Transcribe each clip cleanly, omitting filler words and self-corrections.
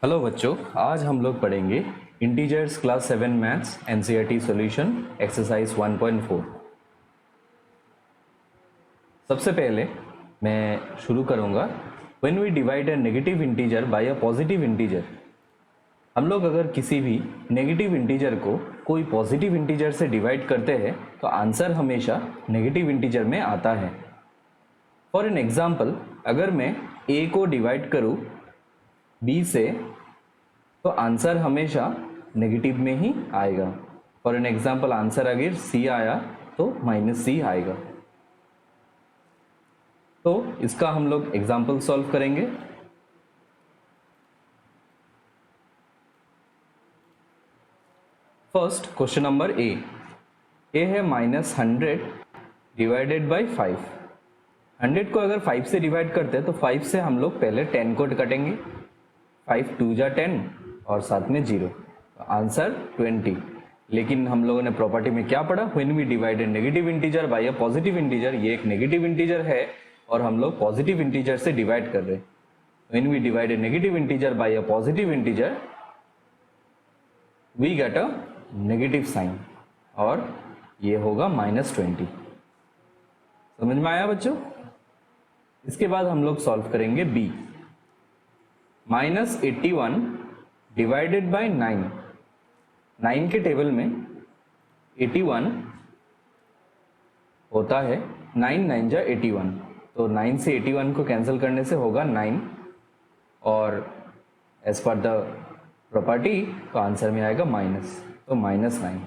Hello बच्चों, आज हम लोग पढ़ेंगे integers class 7 maths NCERT solution exercise 1.4। सबसे पहले मैं शुरू करूंगा। When we divide a negative integer by a positive integer, हम लोग अगर किसी भी नेगेटिव इंटीजर को कोई पॉजिटिव इंटीजर से डिवाइड करते हैं तो आंसर हमेशा नेगेटिव इंटीजर में आता है। फॉर एन एग्जाम्पल, अगर मैं a को डिवाइड करूँ b से तो आंसर हमेशा नेगेटिव में ही आएगा। फॉर एन एग्जाम्पल, आंसर अगर c आया तो -c आएगा। तो इसका हम लोग एग्जाम्पल सॉल्व करेंगे। फर्स्ट क्वेश्चन नंबर ए है -100 डिवाइडेड बाई 5। 100 को अगर 5 से डिवाइड करते हैं तो 5 से हम लोग पहले 10 को कटेंगे। 5 2 जा 10 और साथ में 0, आंसर 20। लेकिन हम लोगों ने प्रॉपर्टी में क्या पढ़ा? When we divide a negative integer by a positive integer, ये एक नेगेटिव इंटीजर है और हम लोग पॉजिटिव इंटीजर से डिवाइड कर रहे हैं। When we divide a negative integer by a positive integer we get a negative sign और ये होगा -20। समझ में आया बच्चों? इसके बाद हम लोग सॉल्व करेंगे बी। -81 divided by 9। 9 के टेबल में 81 होता है, 9 9 जा 81, तो 9 से 81 को कैंसिल करने से होगा 9 और एज पर द प्रॉपर्टी तो आंसर में आएगा माइनस, तो -9।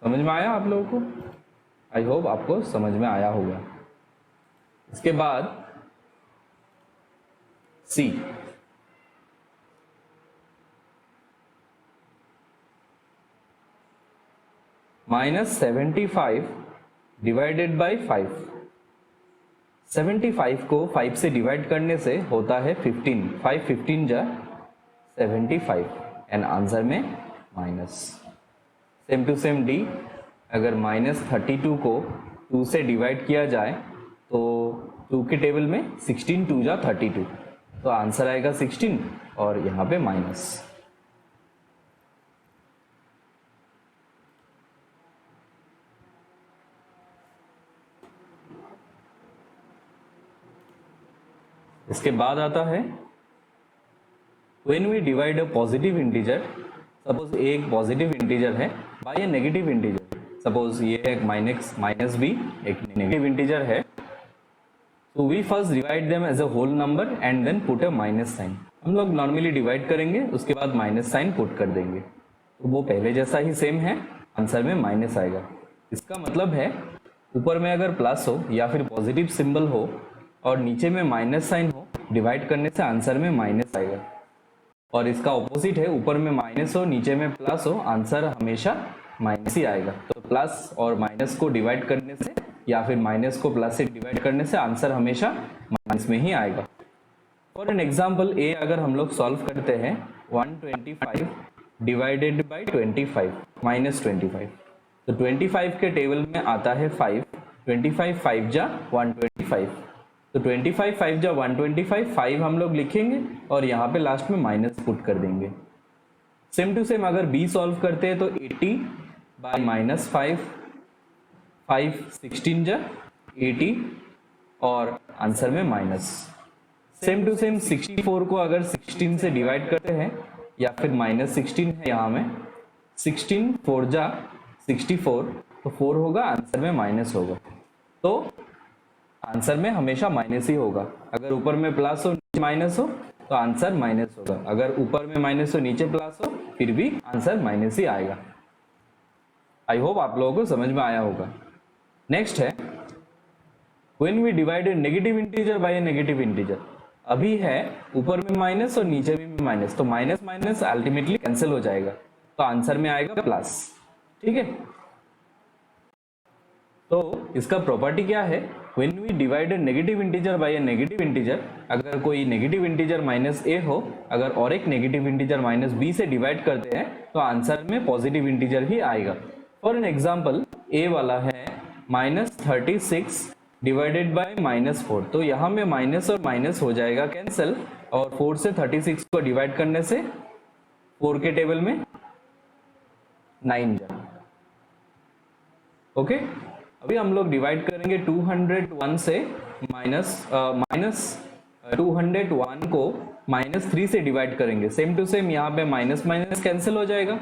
समझ में आया आप लोगों को? आई होप आपको समझ में आया होगा। इसके बाद सी, -75 डिवाइडेड बाई 5। 75 को 5 से डिवाइड करने से होता है 15। 5 15 जा 75 एंड आंसर में माइनस। सेम टू सेम डी, अगर -32 को 2 से डिवाइड किया जाए तो 2 के टेबल में 16 2 जा 32, तो आंसर आएगा 16 और यहाँ पे माइनस। इसके बाद आता है when we divide a positive integer, suppose एक पॉजिटिव इंटीजर है by a negative integer. Suppose ये एक माइनस बी एक नेगेटिव इंटीजर है, तो we first divide them as a whole number and then put a minus sign. हम लोग normally divide करेंगे, उसके बाद माइनस साइन पुट कर देंगे, तो वो पहले जैसा ही सेम है, आंसर में माइनस आएगा। इसका मतलब है ऊपर में अगर प्लस हो या फिर पॉजिटिव सिंबल हो और नीचे में माइनस साइन हो, डिवाइड करने से आंसर में माइनस आएगा। और इसका ऑपोजिट है, ऊपर में माइनस हो नीचे में प्लस हो, आंसर हमेशा माइनस ही आएगा। तो प्लस और माइनस को डिवाइड करने से या फिर माइनस को प्लस से डिवाइड करने से आंसर हमेशा माइनस में ही आएगा। फॉर एन एग्जाम्पल ए अगर हम लोग सॉल्व करते हैं 125 डिवाइडेड बाई 25 -25, तो 25 के टेबल में आता है 5। 25 5 जा 125, तो 25 5 जा 125, 5 हम लोग लिखेंगे और यहाँ पे लास्ट में माइनस पुट कर देंगे। सेम टू सेम अगर बी सॉल्व करते हैं तो 80 बाई -5, 5 16 जा 80 और आंसर में माइनस। सेम टू सेम 64 को अगर 16 से डिवाइड करते हैं या फिर -16 है यहाँ में, 16 4 जा 64, तो 4 होगा, आंसर में माइनस होगा। तो आंसर में हमेशा माइनस ही होगा। अगर ऊपर में प्लस हो नीचे माइनस हो तो आंसर माइनस होगा, अगर ऊपर में माइनस हो नीचे प्लस हो फिर भी आंसर माइनस ही आएगा। आई होप आप लोगों को समझ में आया होगा। नेक्स्ट है when we divide a negative integer by a negative integer. अभी है ऊपर में माइनस और नीचे में माइनस, तो माइनस माइनस अल्टीमेटली कैंसिल हो जाएगा, तो आंसर में आएगा प्लस। ठीक है, तो इसका प्रॉपर्टी क्या है? When we divide a negative integer by a negative integer, अगर कोई नेगेटिव इंटीजर -a हो अगर और एक नेगेटिव इंटीजर -b से डिवाइड करते हैं तो आंसर में पॉजिटिव इंटीजर ही आएगा। फॉर एन एग्जाम्पल ए वाला है -36 डिवाइडेड बाय -4, तो यहाँ में माइनस और माइनस हो जाएगा कैंसिल, और 4 से 36 को डिवाइड करने से 4 के टेबल में 9 जा। ओके, अभी हम लोग डिवाइड करेंगे 201 से माइनस 201 को -3 से डिवाइड करेंगे। सेम टू सेम यहाँ पे माइनस माइनस कैंसिल हो जाएगा।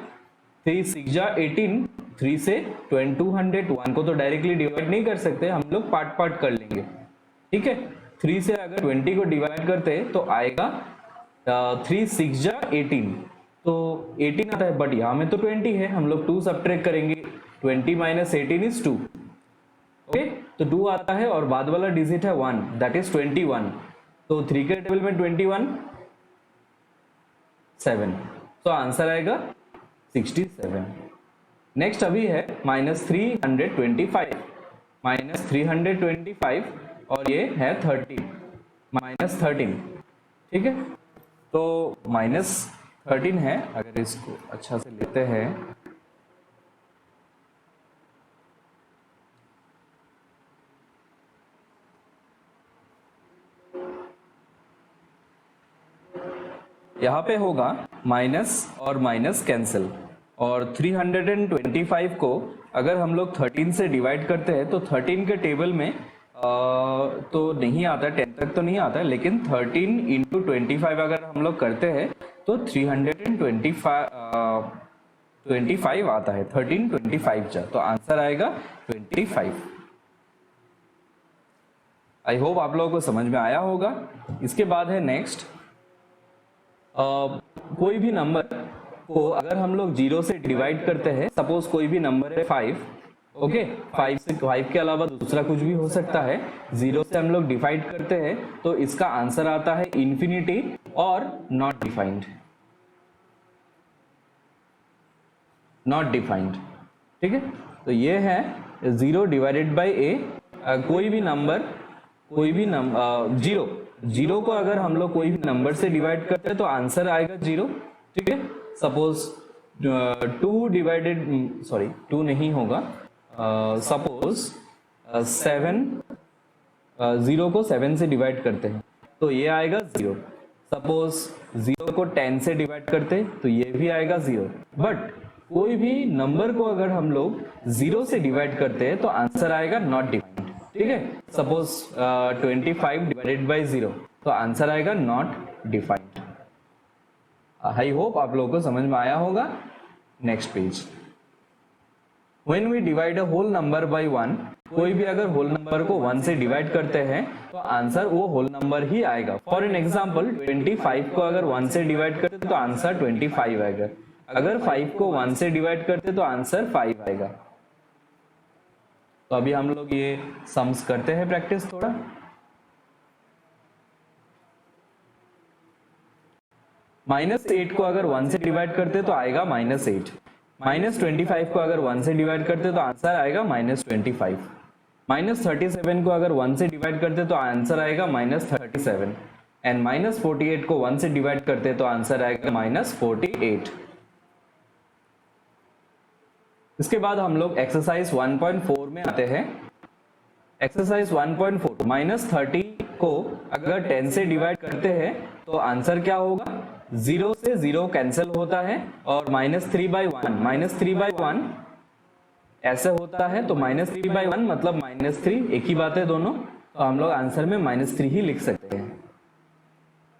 3 6 जा 18, 3 से 201 को तो डायरेक्टली डिवाइड नहीं कर सकते, हम लोग पार्ट पार्ट कर लेंगे। ठीक है, 3 से अगर 20 को डिवाइड करते हैं तो आएगा 3 6 जा 18, तो 18 आता है, बट यहाँ में तो 20 है, हम लोग 2 सब्ट्रैक्ट करेंगे। 20 माइनस 18 इज 2। ओके, तो 2 आता है और बाद वाला डिजिट है 1, दैट इज 21। तो 3 के टेबल में 21 7, तो आंसर आएगा 67। नेक्स्ट अभी है -325, -325 और ये है 30, -13। ठीक है, तो -13 है। अगर इसको अच्छा से लेते हैं, यहाँ पे होगा माइनस और माइनस कैंसिल, और 325 को अगर हम लोग 13 से डिवाइड करते हैं तो 13 के टेबल में तो नहीं आता, 10 तक तो नहीं आता, लेकिन 13 इंटू 25 अगर हम लोग करते हैं तो 325 आता है। 13 25 जा, तो आंसर आएगा 25। आई होप आप लोगों को समझ में आया होगा। इसके बाद है नेक्स्ट, कोई भी नंबर को अगर हम लोग 0 से डिवाइड करते हैं, सपोज कोई भी नंबर है 5, ओके, 5 के अलावा दूसरा कुछ भी हो सकता है, 0 से हम लोग डिवाइड करते हैं तो इसका आंसर आता है इंफिनिटी और नॉट डिफाइंड, नॉट डिफाइंड। ठीक है, तो ये है 0 डिवाइडेड बाई ए। कोई भी नंबर 0 को अगर हम लोग कोई भी नंबर से डिवाइड करते हैं तो आंसर आएगा 0। ठीक है, सपोज 2 नहीं होगा, सपोज 7, 0 को 7 से डिवाइड करते हैं तो ये आएगा 0। सपोज 0 को 10 से डिवाइड करते हैं तो ये भी आएगा 0। बट कोई भी नंबर को अगर हम लोग 0 से डिवाइड करते हैं तो आंसर आएगा नॉट डिफाइंड। ठीक है, सपोज 25 डिवाइडेड बाई 0, तो आंसर आएगा नॉट डिफाइंड। आई होप आप लोगों को समझ में आया होगा। Next page, when we divide a whole number by 1, कोई भी अगर होल नंबर को 1 से डिवाइड करते हैं तो आंसर वो होल नंबर ही आएगा। फॉर एन एग्जांपल, 25 को अगर 1 से डिवाइड करते तो आंसर 25 आएगा। अगर 5 को 1 से डिवाइड करते तो आंसर 5 आएगा। तो अभी हम लोग ये सम्स करते हैं प्रैक्टिस थोड़ा। -8 को अगर 1 से डिवाइड करते तो आएगा -8। -25 को अगर 1 से डिवाइड करते तो आंसर आएगा -25। -37 को अगर 1 से डिवाइड करते तो आंसर आएगा -37। एंड -48 को 1 से डिवाइड करते तो आंसर आएगा -48। इसके बाद हम लोग एक्सरसाइज 1.4 में आते हैं। एक्सरसाइज 1.4, -30 को अगर 10 से डिवाइड करते हैं तो आंसर क्या होगा? 0 से 0 कैंसिल होता है और -3/1 ऐसे होता है, तो -3/1 मतलब -3 एक ही बात है दोनों, तो हम लोग आंसर में -3 ही लिख सकते हैं।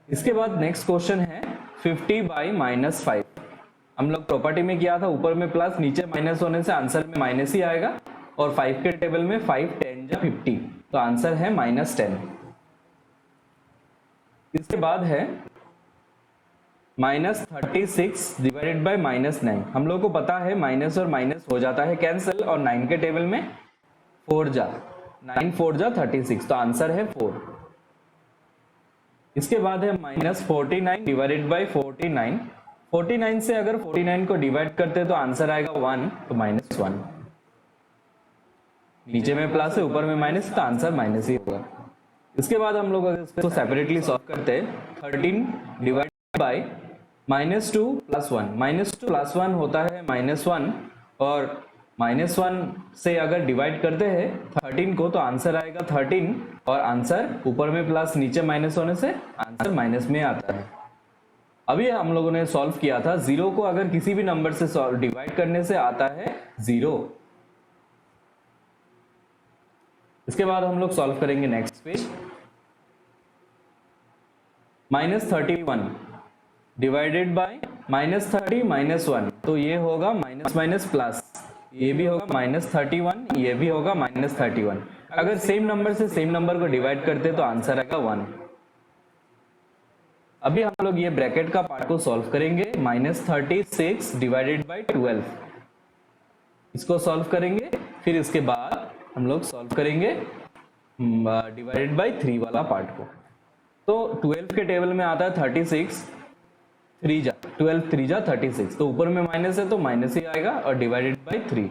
इसके बाद नेक्स्ट क्वेश्चन है 50/-5। हम लोग प्रॉपर्टी में किया था, ऊपर में प्लस नीचे माइनस होने से आंसर में माइनस ही आएगा, और 5 के टेबल में 5 10 जा 50, तो आंसर है -10। इसके बाद है -36 डिवाइडेड बाय -9। हम लोग को पता है माइनस और माइनस हो जाता है कैंसिल, और 9 के टेबल में 4 जा 9 4 जा 36, तो आंसर है 4। इसके बाद है -49 डिवाइडेड बाय 49। 49 से अगर 49 को डिवाइड करते तो आंसर आएगा 1, तो -1। नीचे में प्लस है ऊपर में माइनस, तो आंसर माइनस ही होगा। इसके बाद हम लोग अगर इसको सेपरेटली सॉल्व करते हैं, 13 डिवाइड बाय -2 + 1। -2 + 1 होता है -1, और -1 से अगर डिवाइड करते हैं 13 को तो आंसर आएगा 13 और आंसर ऊपर में प्लस नीचे माइनस होने से आंसर माइनस में आता है। अभी हम लोगों ने सॉल्व किया था 0 को अगर किसी भी नंबर से डिवाइड करने से आता है 0। इसके बाद हम लोग सॉल्व करेंगे नेक्स्ट पेज। -31 डिवाइडेड बाय -30 -1, तो ये होगा माइनस माइनस प्लस, ये भी होगा -31, ये भी होगा -31। अगर सेम नंबर से सेम नंबर को डिवाइड करते तो आंसर आएगा 1। अभी हम लोग ये ब्रैकेट का पार्ट को सॉल्व करेंगे। -36 डिवाइडेड बाय 12, इसको सॉल्व करेंगे। फिर इसके बाद हम लोग सॉल्व करेंगे डिवाइडेड बाय 3 वाला पार्ट को। तो 12 के टेबल में आता है 36, 12 3 जा 36, तो ऊपर में माइनस है तो माइनस ही आएगा और डिवाइडेड बाय 3,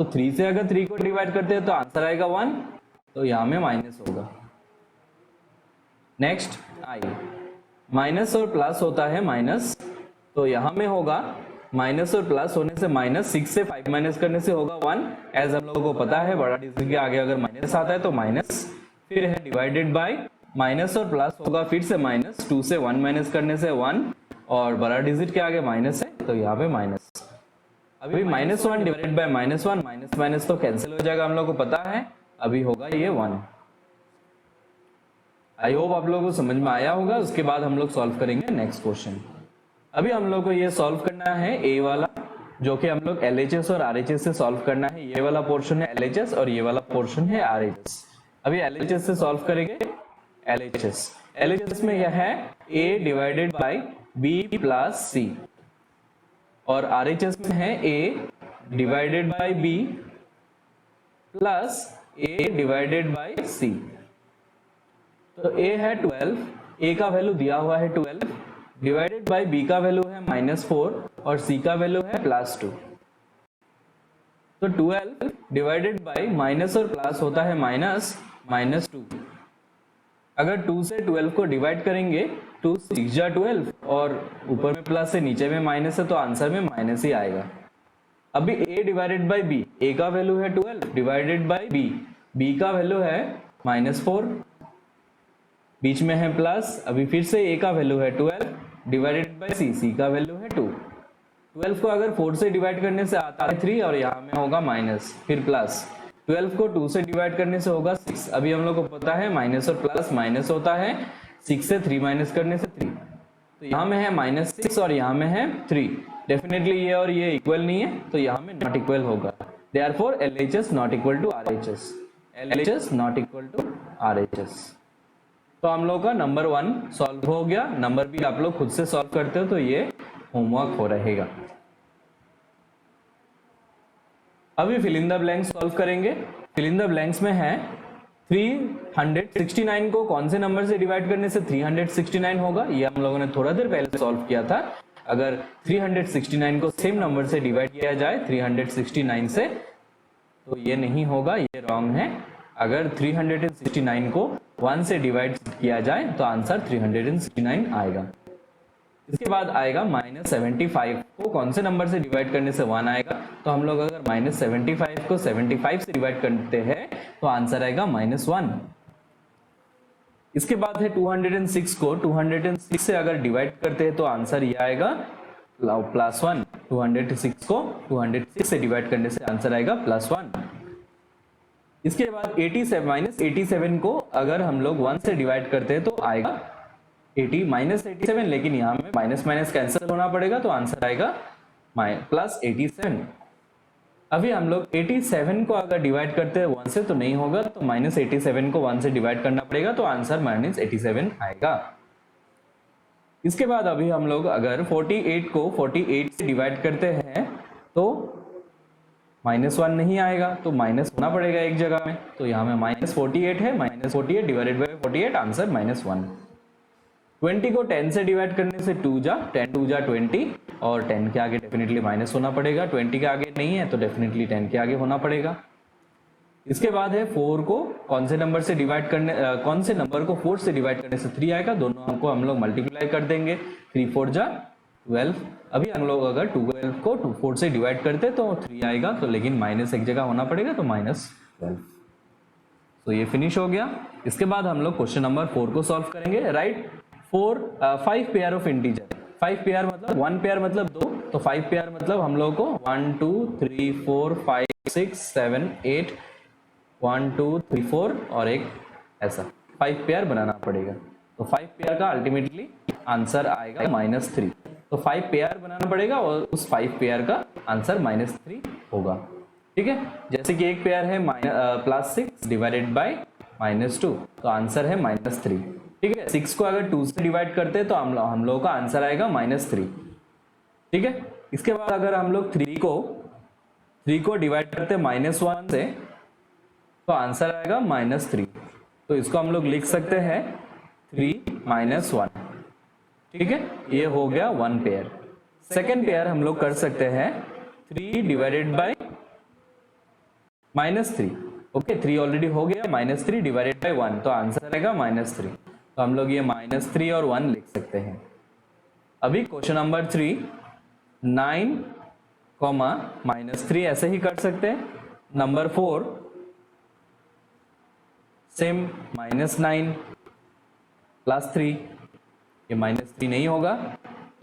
तो 3 से अगर 3 को डिवाइड करते हैं तो आंसर आएगा 1, तो यहाँ में माइनस होगा। नेक्स्ट आई, माइनस और प्लस होता है माइनस, तो यहाँ में होगा माइनस और प्लस होने से -6 से 5 माइनस करने से होगा 1। एज हम लोगों को पता है बड़ा डिजिट के आगे अगर माइनस आता है तो माइनस, फिर है डिवाइडेड बाय, माइनस और प्लस होगा फिर से माइनस, 2 से 1 माइनस करने से 1 और बड़ा डिजिट के आगे माइनस है तो यहाँ पे माइनस। अभी -1 डिवाइडेड बाय -1, माइनस माइनस तो कैंसिल हो जाएगा, हम लोग को पता है। अभी होगा ये 1। आई होप आप लोगों को समझ में आया होगा। उसके बाद हम लोग सॉल्व करेंगे नेक्स्ट क्वेश्चन। अभी हम लोग को ये सॉल्व करना है ए वाला, जो कि हम लोग LHS और RHS से सॉल्व करना है। ये वाला पोर्शन है LHS और ये वाला पोर्शन है RHS। अभी LHS से सॉल्व करेंगे। LHS में यह है A divided by B plus C और RHS में है A divided by B plus A divided by C। तो A है 12, A का वैल्यू दिया हुआ है 12, डिवाइडेड बाय B का वैल्यू है -4 और C का वैल्यू है +2। तो 12 डिवाइडेड बाय माइनस और प्लस होता है -2। अगर 2 से 12 को डिवाइड करेंगे 2 6 जा 12 और ऊपर में प्लस है नीचे में माइनस है तो आंसर में माइनस ही आएगा। अभी A divided by B, A का वैल्यू है 12 डिवाइडेड बाय B, B का वैल्यू है -4, बीच में है प्लस। अभी फिर से A का वैल्यू है 12 डिवाइडेड बाय C, C का वैल्यू है 2। 12 को अगर 4 से डिवाइड करने से आता है 3 और यहाँ में होगा माइनस, फिर प्लस। 12 को 2 से डिवाइड करने से होगा 6। अभी हम लोग को पता है माइनस और प्लस माइनस होता है, 6 से 3 माइनस करने से 3, तो यहाँ में है -6 और यहाँ में है 3। डेफिनेटली ये और ये इक्वल नहीं है तो यहाँ में नॉट इक्वल होगा। Therefore LHS not equal to RHS, LHS not equal to RHS। तो हम लोग का नंबर 1 सॉल्व हो गया। नंबर भी आप लोग खुद से सॉल्व करते हो तो ये होमवर्क हो रहेगा। अभी fill in the blanks solve करेंगे। फिल इन द ब्लैंक्स में है 369 को कौन से नंबर से डिवाइड करने से 369 होगा, ये हम लोगों ने थोड़ा देर पहले सॉल्व किया था। अगर 369 को सेम नंबर से डिवाइड किया जाए 369 से तो ये नहीं होगा, ये रॉन्ग है। अगर 369 को 1 से डिवाइड किया जाए तो आंसर 369 आएगा। इसके बाद आएगा -75 को कौन से नंबर से डिवाइड करने से 1 आएगा, तो हम लोग अगर -75 को 75 से डिवाइड करते हैं तो आंसर आएगा -1। इसके बाद है 206 को 206 से अगर डिवाइड करते हैं तो आंसर ये आएगा +1। 206 को 206 से डिवाइड करने से आंसर आएगा +1। इसके बाद 87 को अगर हम लोग 1 से डिवाइड करते हैं तो आएगा -87, लेकिन यहाँ में माइनस माइनस कैंसिल होना पड़ेगा तो आंसर आएगा +87। अभी हम लोग 87 को अगर डिवाइड करते हैं 1 से तो नहीं होगा, तो -87 को 1 से डिवाइड करना पड़ेगा तो आंसर -87 आएगा। इसके बाद अभी हम लोग अगर 48 को 48 से डिवाइड करते हैं तो -1 नहीं आएगा, तो माइनस होना पड़ेगा एक जगह में, तो यहाँ में -48 है, -48 डिवाइडेड बाय 48 आंसर -1। 20 को 10 से डिवाइड करने से 2 जा 10 2 जा 20 और 10 के आगे डेफिनेटली माइनस होना पड़ेगा, 20 के आगे नहीं है तो डेफिनेटली 10 के आगे होना पड़ेगा। इसके बाद है 4 को कौन से नंबर से डिवाइड करने कौन से नंबर को 4 से डिवाइड करने से 3 आएगा, दोनों को हम लोग मल्टीप्लाई कर देंगे, 3 4 जा 12। अभी हम लोग अगर 12 को 4 से डिवाइड करते तो 3 आएगा, तो लेकिन माइनस एक जगह होना पड़ेगा, तो -12। तो ये फिनिश हो गया। इसके बाद हम लोग क्वेश्चन नंबर 4 को सॉल्व करेंगे। Right 5 pair of integer. 5 pair मतलब 1 पेयर मतलब 2, तो 5 पेयर मतलब हम लोग को 1 2 3 4 5 6 7 8 1 2 3 4 और एक ऐसा 5 पेयर बनाना पड़ेगा। तो 5 पेयर का अल्टीमेटली आंसर आएगा -3। तो 5 पेयर बनाना पड़ेगा और उस 5 पेयर का आंसर -3 होगा। ठीक है, जैसे कि एक पेयर है +6 डिवाइडेड बाय -2, तो आंसर है -3। ठीक है, 6 को अगर 2 से डिवाइड करते हैं तो हम लोगों का आंसर आएगा -3। ठीक है, इसके बाद अगर हम लोग 3 को डिवाइड करते हैं -1 से, तो आंसर आएगा -3। तो इसको हम लोग लिख सकते हैं 3 - 1। ठीक है, ये हो गया 1 पेयर। सेकेंड पेयर हम लोग कर सकते हैं 3 डिवाइडेड बाय -3। ओके, 3 ऑलरेडी हो गया, -3 डिवाइडेड बाय 1, तो आंसर आएगा -3। तो हम लोग ये -3 और 1 लिख सकते हैं। अभी क्वेश्चन नंबर 3 9, -3 ऐसे ही कर सकते हैं। नंबर 4 सेम -9 +3, ये -3 नहीं होगा,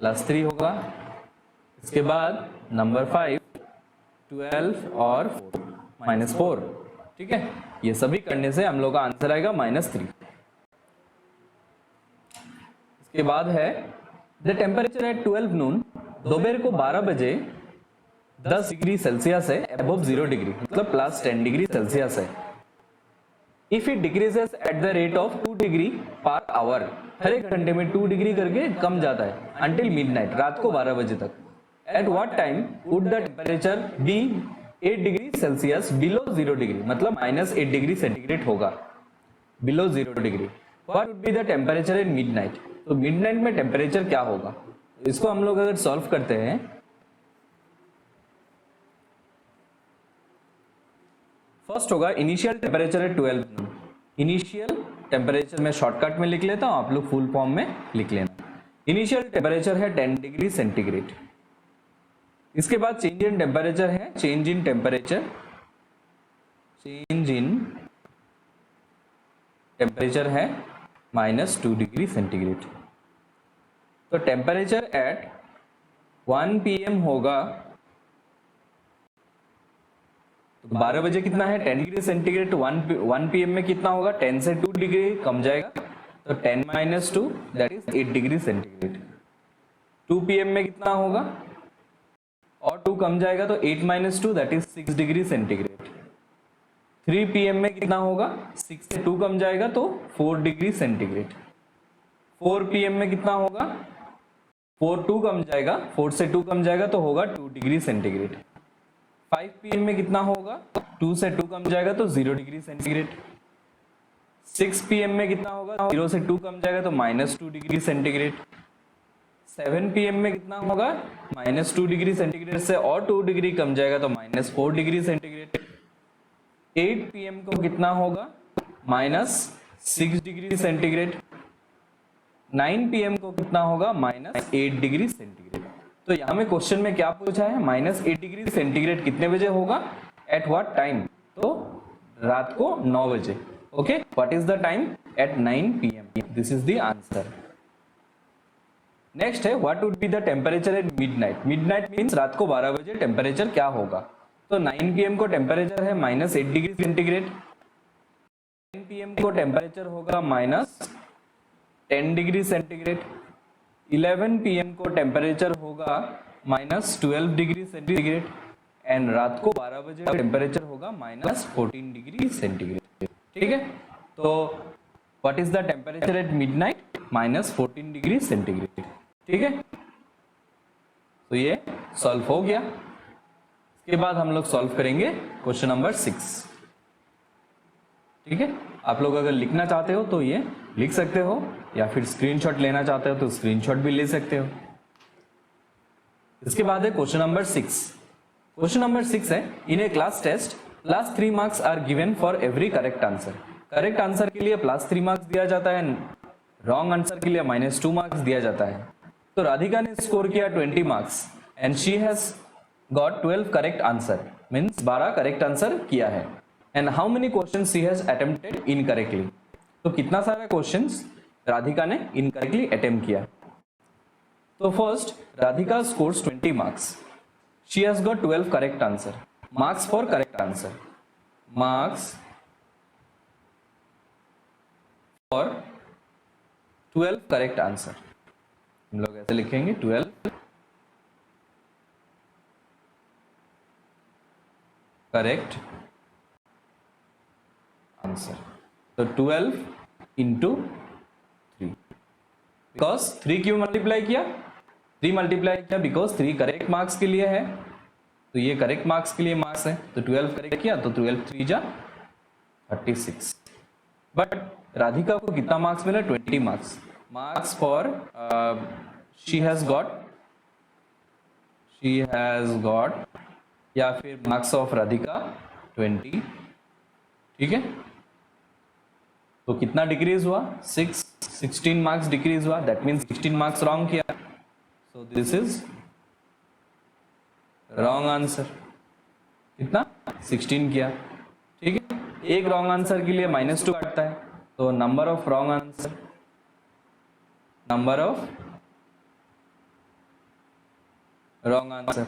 +3 होगा। इसके बाद नंबर 5 12 और -4। ठीक है, ये सभी करने से हम लोग का आंसर आएगा -3। इसके बाद है द टेम्परेचर एट 12 नून, दोपहर को 12 बजे 10 डिग्री सेल्सियस है, अबव 0 डिग्री मतलब +10 डिग्री सेल्सियस है। If it decreases at the rate of 2 degree per hour, हर एक घंटे में 2 डिग्री करके कम जाता है, अंटिल मिडनाइट, रात को 12 बजे तक। At what time would the temperature be 8 degree Celsius below 0 degree, मतलब -8 डिग्री सेंटीग्रेड होगा below 0 degree. What would be the temperature in midnight, तो मिडनाइट में टेम्परेचर क्या होगा। इसको हम लोग अगर सॉल्व करते हैं, फर्स्ट होगा इनिशियल टेम्परेचर है 12। इनिशियल टेम्परेचर में शॉर्टकट में लिख लेता हूं, आप लोग फुल फॉर्म में लिख लेना। इनिशियल टेम्परेचर है 10 डिग्री सेंटीग्रेड। इसके बाद चेंज इन टेम्परेचर है, चेंज इन टेम्परेचर है -2 डिग्री सेंटीग्रेड। तो टेम्परेचर एट 1 PM होगा, तो 12 बजे कितना है 10 डिग्री सेंटीग्रेड, 1 PM में कितना होगा 10 से 2 डिग्री कम जाएगा, तो 10 - 2 that is 8 degree centigrade. 2 PM में कितना होगा और 2 कम जाएगा, तो 8 - 2 that is 6 degree centigrade. 3 PM में कितना होगा, 6 से 2 कम जाएगा तो 4 डिग्री सेंटीग्रेड। 4 PM में कितना होगा, 4 2 कम जाएगा, 4 से 2 कम जाएगा तो होगा 2 डिग्री सेंटीग्रेड। 5 PM में कितना होगा, 2 से 2 कम जाएगा तो 0 डिग्री सेंटीग्रेड। 6 PM में कितना होगा, 0 से 2 कम जाएगा तो -2 डिग्री सेंटीग्रेड। 7 PM में कितना होगा, -2 डिग्री सेंटीग्रेड से और 2 डिग्री कम जाएगा तो -4 डिग्री सेंटीग्रेड। 8 PM को कितना होगा, -6 डिग्री सेंटीग्रेड। 9 PM को कितना होगा, -8 डिग्री सेंटीग्रेड। तो यहाँ में क्वेश्चन में क्या पूछा है, -8 डिग्री सेंटीग्रेड कितने बजे होगा, एट व्हाट टाइम, तो रात को 9 बजे। Okay, what is the time, at 9 PM। This is the answer. Next है what would be the temperature at midnight. Midnight means रात को 12 बजे टेम्परेचर क्या होगा, तो 9 PM को टेम्परेचर है -8 डिग्री सेंटीग्रेड। 10 PM को टेम्परेचर होगा -10 डिग्री सेंटीग्रेड। 11 PM को टेम्परेचर होगा -12 डिग्री सेंटीग्रेड एंड रात को 12 बजे टेम्परेचर होगा -14 डिग्री सेंटीग्रेड। ठीक है, तो what is the temperature at midnight, -14 degree centigrade. ठीक है, तो ये सॉल्व हो गया। इसके बाद हम लोग सॉल्व करेंगे क्वेश्चन नंबर 6। ठीक है, आप लोग अगर लिखना चाहते हो तो ये लिख सकते हो, या फिर स्क्रीनशॉट लेना चाहते हो तो स्क्रीनशॉट भी ले सकते हो। इसके बाद है क्वेश्चन नंबर 6। क्वेश्चन नंबर 6 है, in a class test +3 marks are given for every correct answer. Correct answer के लिए +3 मार्क्स दिया जाता है, रॉन्ग आंसर के लिए -2 मार्क्स दिया जाता है। तो राधिका ने स्कोर किया 20 marks and she has got 12 correct answer, means 12 correct answer किया है। And how many question she has attempted incorrectly, तो कितना सारा क्वेश्चंस राधिका ने इनकरेक्टली अटेम्प्ट किया। तो first, Radhika scores 20 marks, she has got 12 correct answer, marks for correct answer, marks for 12 correct answer, हम लोग ऐसे लिखेंगे 12 करेक्ट आंसर। तो 12 इंटू 3, बिकॉज 3 क्यों मल्टीप्लाई किया, 3 मल्टीप्लाई किया बिकॉज 3 करेक्ट मार्क्स के लिए है, तो ये करेक्ट मार्क्स के लिए मार्क्स है, तो 12 करेक्ट किया तो 12 3 जा 36। बट राधिका को कितना मार्क्स मिला, 20 marks, marks for she has got या फिर मार्क्स ऑफ राधिका 20, ठीक है। तो कितना डिक्रीज हुआ, 16 मार्क्स डिक्रीज हुआ, दैट मीन्स 16 मार्क्स रॉन्ग किया, so this is wrong answer. कितना, 16 किया, ठीक है। एक रॉन्ग आंसर के लिए -2 काटता है, तो number of wrong answer, number of wrong answer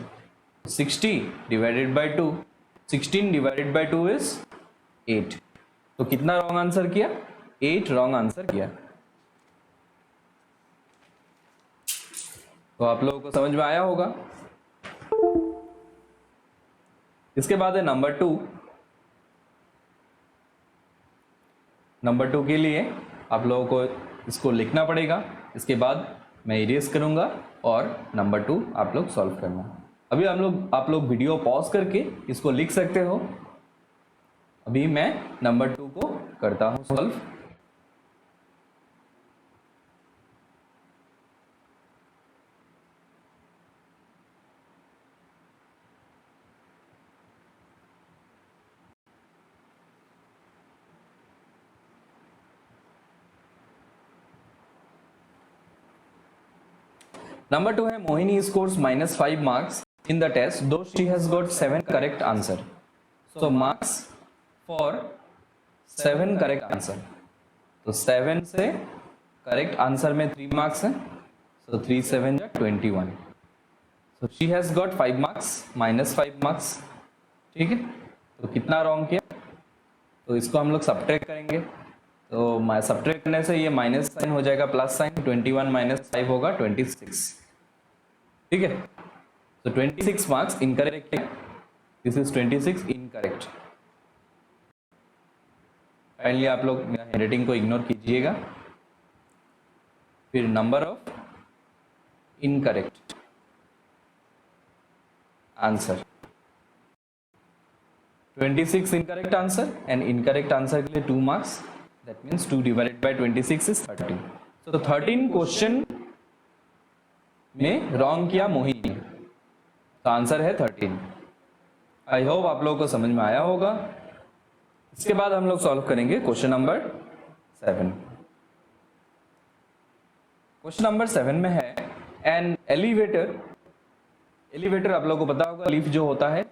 60 divided by 2, 16 divided by 2 is 8, तो कितना रॉन्ग आंसर किया, 8 रॉन्ग आंसर किया। तो आप लोगों को समझ में आया होगा। इसके बाद है नंबर 2। नंबर 2 के लिए आप लोगों को इसको लिखना पड़ेगा, इसके बाद मैं इरेज करूंगा और नंबर 2 आप लोग सॉल्व करना। अभी आप लोग वीडियो पॉज करके इसको लिख सकते हो। अभी मैं नंबर 2 को करता हूं सॉल्व। नंबर 2 है Mohini scores -5 marks in the test though she has got 7 correct answer, so marks for 7 correct answer. तो 7 से करेक्ट आंसर में 3 मार्क्स है, सो 3 7 जा 21, so she has got 5 marks -5 marks, ठीक है। तो कितना रॉन्ग किया, तो इसको हम लोग सब्ट्रैक्ट करेंगे, तो सब्ट्रैक्ट करने से ये माइनस साइन हो जाएगा, प्लस साइन, 21 -5 होगा 26, ठीक है। तो 26 मार्क्स इनकरेक्ट है, दिस इज 26 इनकरेक्ट। काइंडली आप लोग मेरा हैंडराइटिंग को इग्नोर कीजिएगा। फिर number of incorrect answer, 26 incorrect answer and incorrect answer के लिए 2 marks, that means 2 divided by 26 is 13। तो 13 क्वेश्चन में रॉन्ग किया मोहिनी, तो आंसर है 13। आई होप आप लोगों को समझ में आया होगा। इसके बाद हम लोग सॉल्व करेंगे क्वेश्चन नंबर 7। क्वेश्चन नंबर 7 में है एन एलिवेटर, एलिवेटर आप लोगों को पता होगा लिफ्ट जो होता है,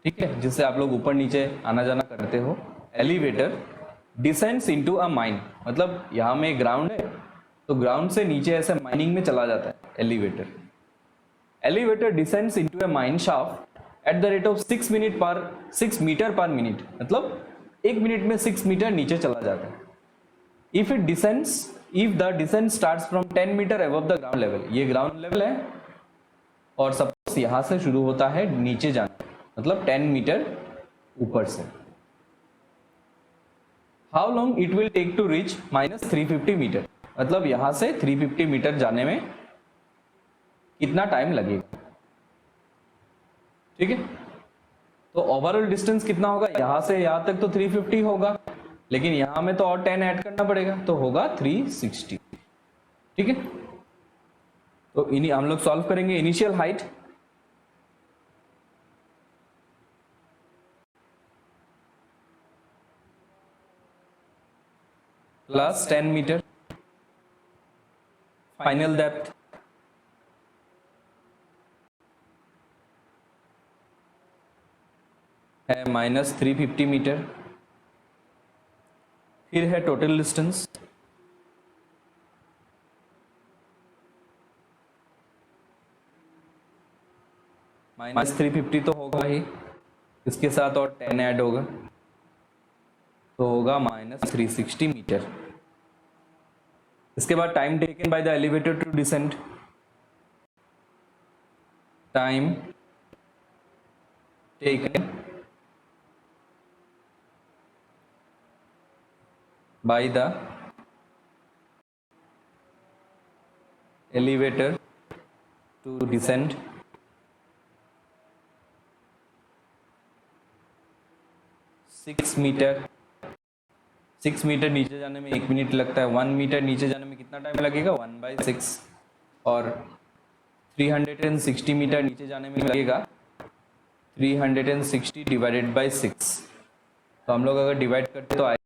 ठीक है, जिससे आप लोग ऊपर नीचे आना जाना करते हो। Elevator descends into a mine, मतलब यहाँ में ग्राउंड है, तो ग्राउंड से नीचे ऐसे माइनिंग में चला जाता है elevator. Elevator descends into a mine shaft at the rate of 6 metre per minute, मतलब 1 मिनट में 6 मीटर नीचे चला जाता है। If the descent starts from 10 metre above the ground level, ये ग्राउंड लेवल है और सपोज यहां से शुरू होता है नीचे जाना, मतलब 10 मीटर ऊपर से। How long it will take to reach -350 metre, मतलब यहां से 350 मीटर जाने में कितना टाइम लगेगा, ठीक है। तो ओवरऑल डिस्टेंस कितना होगा, यहां से यहां तक तो 350 होगा, लेकिन यहां में तो और 10 ऐड करना पड़ेगा, तो होगा 360, ठीक है। तो हम लोग सॉल्व करेंगे। Initial height plus 10 metre, final depth है -350 मीटर। फिर है टोटल डिस्टेंस, -350 तो होगा ही, इसके साथ और 10 ऐड होगा तो होगा -360 मीटर। इसके बाद time taken by the elevator to descend, time taken by the elevator to descend 6 metre. 6 metre नीचे जाने में 1 मिनट लगता है। 1 मीटर नीचे जाने में कितना टाइम लगेगा? 1/6। और 360 मीटर नीचे जाने में लगेगा 360 डिवाइडेड बाई 6। तो हम लोग अगर डिवाइड करते तो